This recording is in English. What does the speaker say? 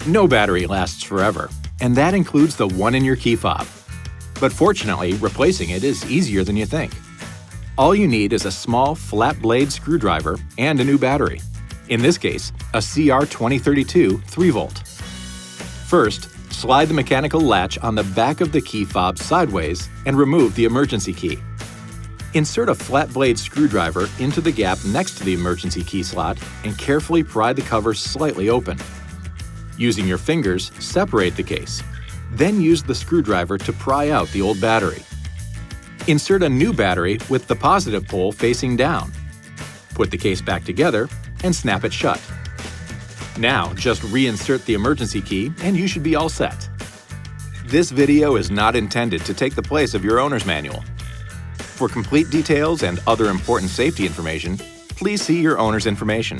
No battery lasts forever, and that includes the one in your key fob. But fortunately, replacing it is easier than you think. All you need is a small flat blade screwdriver and a new battery. In this case, a CR2032 3-volt. First, slide the mechanical latch on the back of the key fob sideways and remove the emergency key. Insert a flat blade screwdriver into the gap next to the emergency key slot and carefully pry the cover slightly open. Using your fingers, separate the case. Then use the screwdriver to pry out the old battery. Insert a new battery with the positive pole facing down. Put the case back together and snap it shut. Now, just reinsert the emergency key and you should be all set. This video is not intended to take the place of your owner's manual. For complete details and other important safety information, please see your owner's information.